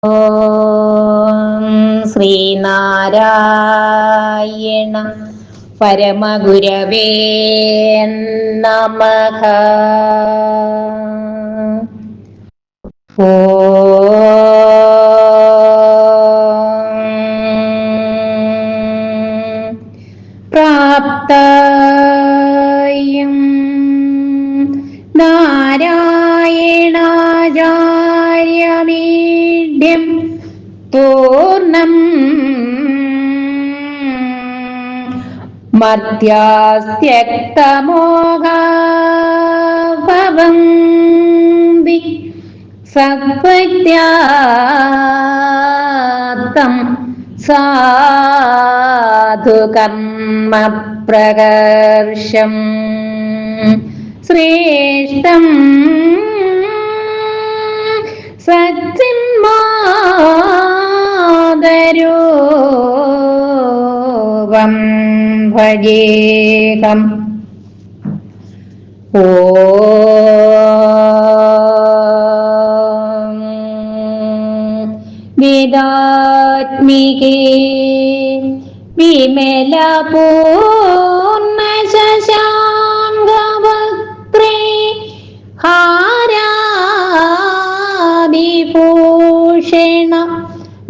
ഓം ശ്രീനാരായണ പരമഗുരവേ നമഃ. പ്രാപ്തയം നാരായണാചാര്യമീഢ്യം പൂർണ്ണം മധ്യാസ്ത്യക്തമോഘഭവന്തി സത്പത്യാത്തം സാധുകർമ്മ പ്രകർഷം ശ്രേഷ്ഠം സച്ചിന്മാതരൂപം ഭജേഹം. ഓം വേദാത്മികേ വിമലപൂർണശശാങ്കവക്ത്രേ ഹാരാദിഭൂഷണ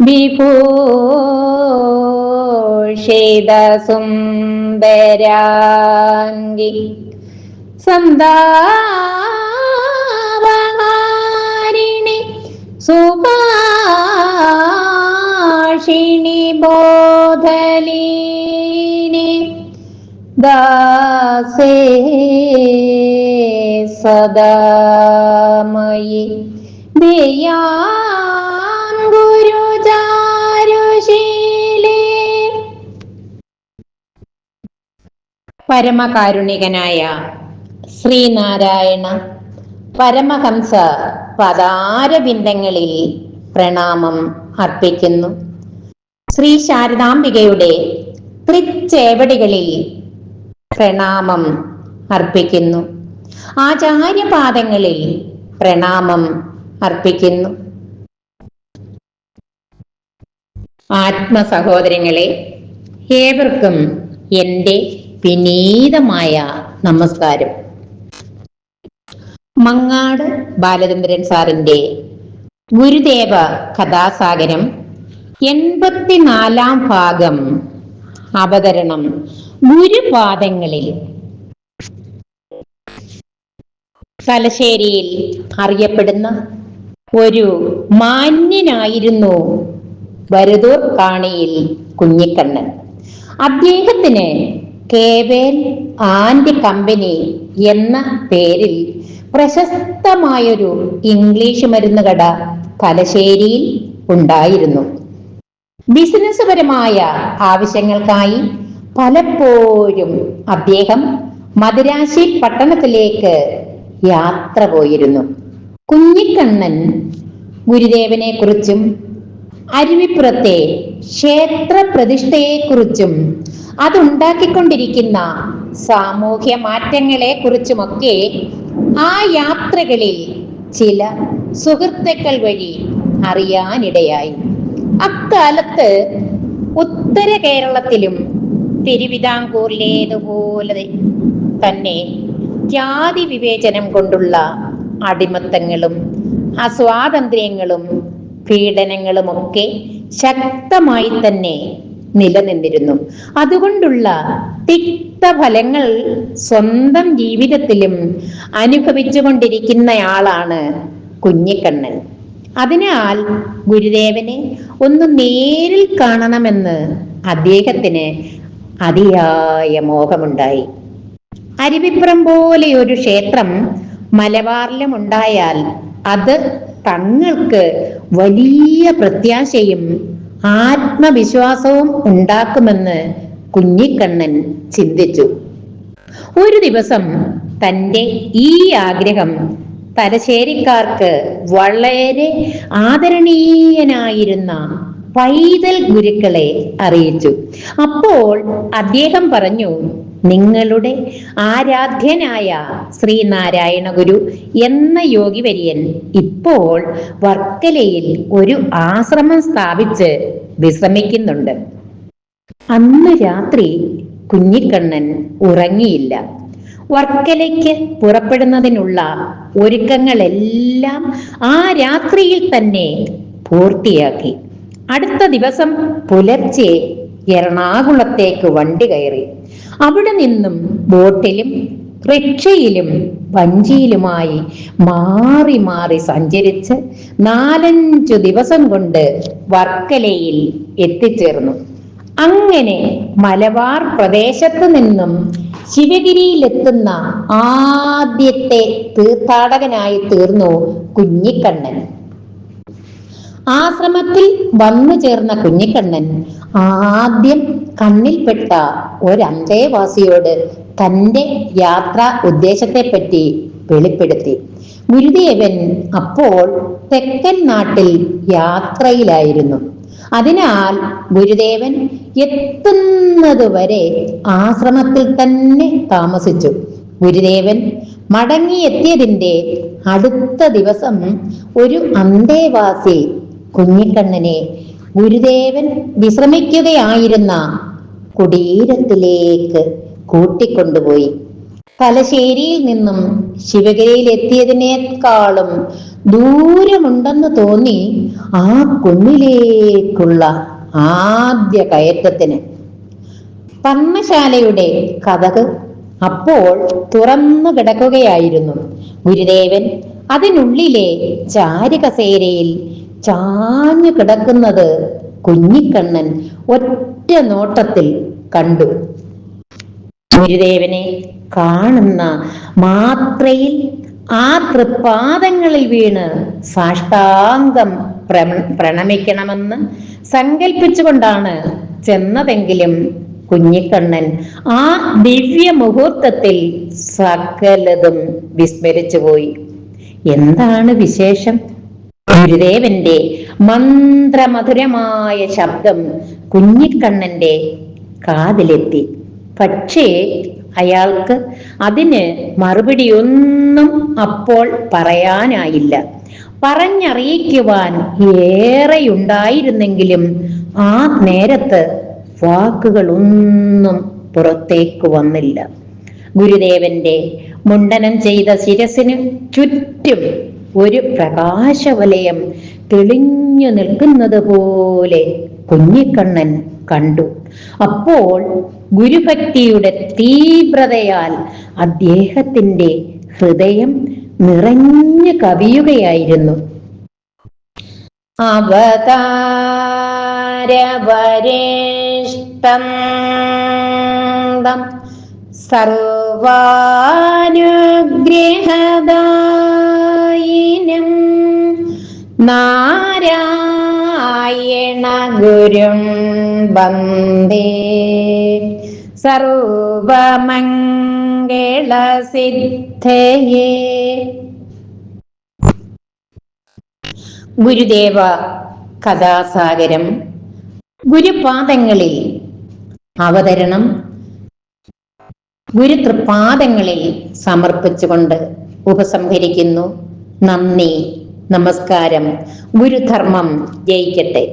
വിഭൂഷിതസുന്ദരാംഗി സന്താപഹാരിണി സുഭാഷിണി ബോധലീനി ദാസേ സദാമയി ദേയാൻ ഗുരുചാരുശീലേ. പരമകാരുണികനായ ശ്രീനാരായണ പരമഹംസ പദാരബിന്ദങ്ങളിൽ പ്രണാമം അർപ്പിക്കുന്നു. ശ്രീ ശാരദാംബികയുടെ തൃച്ചേവടികളിൽ പ്രണാമം അർപ്പിക്കുന്നു. ആചാര്യപാദങ്ങളിൽ പ്രണാമം അർപ്പിക്കുന്നു. ആത്മസഹോദരങ്ങളെ, ഏവർക്കും എൻ്റെ വിനീതമായ നമസ്കാരം. മങ്ങാട് ബാലചന്ദ്രൻ സാറിൻ്റെ ഗുരുദേവ കഥാസാഗരം 84-ാം ഭാഗം അവതരണം ഗുരുപാദങ്ങളിൽ. തലശ്ശേരിയിൽ അറിയപ്പെടുന്ന ഒരു മാന്യനായിരുന്നു വരദൂർ കാണിയിൽ കുഞ്ഞിക്കണ്ണൻ. അദ്ദേഹത്തിന് കേവേൽ ആൻഡ് കമ്പനി എന്ന പേരിൽ പ്രശസ്തമായൊരു ഇംഗ്ലീഷ് മരുന്ന് കട തലശ്ശേരിയിൽ ഉണ്ടായിരുന്നു. ബിസിനസ് പരമായ ആവശ്യങ്ങൾക്കായി പലപ്പോഴും അദ്ദേഹം മദിരാശി പട്ടണത്തിലേക്ക് യാത്ര പോയിരുന്നു. കുഞ്ഞിക്കണ്ണൻ ഗുരുദേവനെ കുറിച്ചും അരുവിപ്പുറത്തെ ക്ഷേത്ര പ്രതിഷ്ഠയെക്കുറിച്ചും അതുണ്ടാക്കിക്കൊണ്ടിരിക്കുന്ന സാമൂഹ്യ മാറ്റങ്ങളെ കുറിച്ചുമൊക്കെ ആ യാത്രകളിൽ ചില സുഹൃത്തുക്കൾ വഴി അറിയാനിടയായി. അക്കാലത്ത് ഉത്തര കേരളത്തിലും തിരുവിതാംകൂറിലേതുപോലെ തന്നെ ജാതി വിവേചനം കൊണ്ടുള്ള അടിമത്തങ്ങളും അസ്വാതന്ത്ര്യങ്ങളും പീഡനങ്ങളുമൊക്കെ ശക്തമായി തന്നെ നിലനിന്നിരുന്നു. അതുകൊണ്ടുള്ള തിക്തഫലങ്ങൾ സ്വന്തം ജീവിതത്തിലും അനുഭവിച്ചുകൊണ്ടിരിക്കുന്നയാളാണ് കുഞ്ഞിക്കണ്ണൻ. അതിനാൽ ഗുരുദേവനെ ഒന്ന് നേരിൽ കാണണമെന്ന് അദ്ദേഹത്തിന് അതിയായ മോഹമുണ്ടായി. അരുവിപ്പുറം പോലെ ഒരു ക്ഷേത്രം മലബാറിലും ഉണ്ടായാൽ അത് തങ്ങൾക്ക് വലിയ പ്രത്യാശയും ആത്മവിശ്വാസവും ഉണ്ടാക്കുമെന്ന് കുഞ്ഞിക്കണ്ണൻ ചിന്തിച്ചു. ഒരു ദിവസം തൻ്റെ ഈ ആഗ്രഹം തലശ്ശേരിക്കാർക്ക് വളരെ ആദരണീയനായിരുന്ന പൈതൽ ഗുരുക്കളെ അറിയിച്ചു. അപ്പോൾ അദ്ദേഹം പറഞ്ഞു, നിങ്ങളുടെ ആരാധ്യനായ ശ്രീനാരായണ ഗുരു എന്ന യോഗി വര്യൻ ഇപ്പോൾ വർക്കലയിൽ ഒരു ആശ്രമം സ്ഥാപിച്ച് വിശ്രമിക്കുന്നുണ്ട്. അന്ന് രാത്രി കുഞ്ഞിക്കണ്ണൻ ഉറങ്ങിയില്ല. വർക്കലയ്ക്ക് പുറപ്പെടുന്നതിനുള്ള ഒരുക്കങ്ങളെല്ലാം ആ രാത്രിയിൽ തന്നെ പൂർത്തിയാക്കി. അടുത്ത ദിവസം പുലർച്ചെ എറണാകുളത്തേക്ക് വണ്ടി കയറി. അവിടെ നിന്നും ബോട്ടിലും റിക്ഷയിലും വഞ്ചിയിലുമായി മാറി മാറി സഞ്ചരിച്ച് 4-5 ദിവസം കൊണ്ട് വർക്കലയിൽ എത്തിച്ചേർന്നു. അങ്ങനെ മലബാർ പ്രദേശത്ത് നിന്നും ശിവഗിരിയിലെത്തുന്ന ആദ്യത്തെ തീർത്ഥാടകനായി തീർന്നു കുഞ്ഞിക്കണ്ണൻ. ആശ്രമത്തിൽ വന്നു ചേർന്ന കുഞ്ഞിക്കണ്ണൻ ആദ്യം കണ്ണിൽപ്പെട്ട ഒരന്തേവാസിയോട് തന്റെ യാത്രാ ഉദ്ദേശത്തെപ്പറ്റി വെളിപ്പെടുത്തി. ഗുരുദേവൻ അപ്പോൾ തെക്കൻ നാട്ടിൽ യാത്രയിലായിരുന്നു. അതിനാൽ ഗുരുദേവൻ എത്തുന്നതുവരെ ആശ്രമത്തിൽ തന്നെ താമസിച്ചു. ഗുരുദേവൻ മടങ്ങിയെത്തിയതിന്റെ അടുത്ത ദിവസം ഒരു അന്തേവാസി കുഞ്ഞിക്കണ്ണനെ ഗുരുദേവൻ വിശ്രമിക്കുകയായിരുന്ന കുടീരത്തിലേക്ക് കൂട്ടിക്കൊണ്ടുപോയി. തലശ്ശേരിയിൽ നിന്നും ശിവഗിരിയിൽ എത്തിയതിനേക്കാളും ദൂരമുണ്ടെന്ന് തോന്നി ആ കുന്നിലേക്കുള്ള ആദ്യ കയറ്റത്തിന്. പർണശാലയുടെ കതക് അപ്പോൾ തുറന്നു കിടക്കുകയായിരുന്നു. ഗുരുദേവൻ അതിനുള്ളിലെ ചാരുകസേരയിൽ ചാഞ്ഞു കിടക്കുന്നത് കുഞ്ഞിക്കണ്ണൻ ഒറ്റ നോട്ടത്തിൽ കണ്ടു. ഗുരുദേവനെ കാണുന്ന മാത്രയിൽ ആ തൃപ്പാദങ്ങളിൽ വീണ് സാഷ്ടാംഗം പ്രണമിക്കണമെന്ന് സങ്കൽപ്പിച്ചുകൊണ്ടാണ് ചെന്നതെങ്കിലും കുഞ്ഞിക്കണ്ണൻ ആ ദിവ്യ മുഹൂർത്തത്തിൽ സകലതും വിസ്മരിച്ചുപോയി. എന്താണ് വിശേഷം? ഗുരുദേവന്റെ മന്ത്രമധുരമായ ശബ്ദം കുഞ്ഞിക്കണ്ണന്റെ കാതിലെത്തി. പക്ഷേ അയാൾക്ക് അതിന് മറുപടിയൊന്നും അപ്പോൾ പറയാനായില്ല. പറഞ്ഞറിയിക്കുവാൻ ഏറെയുണ്ടായിരുന്നെങ്കിലും ആ നേരത്ത് വാക്കുകളൊന്നും പുറത്തേക്ക് വന്നില്ല. ഗുരുദേവന്റെ മുണ്ടനം ചെയ്ത ശിരസിന് ചുറ്റും ഒരു പ്രകാശവലയം തെളിഞ്ഞു നിൽക്കുന്നത് പോലെ കുഞ്ഞിക്കണ്ണൻ കണ്ടു. അപ്പോൾ ഗുരുഭക്തിയുടെ തീവ്രതയാൽ അദ്ദേഹത്തിന്റെ ഹൃദയം നിറഞ്ഞു കവിയുകയായിരുന്നു. അവതാരവരേഷ്ടം സർവാനുഗ്രഹദായിനം നാരായണ ഗുരും വന്ദേ സർവമംഗളസിദ്ധയേ. ഗുരുദേവ കഥാസാഗരം ഗുരുപാദങ്ങളിൽ അവതരണം ഗുരുതൃപാദങ്ങളിൽ സമർപ്പിച്ചുകൊണ്ട് ഉപസംഹരിക്കുന്നു. നന്ദി, നമസ്കാരം. ഗുരുധർമ്മം ജയിക്കട്ടെ.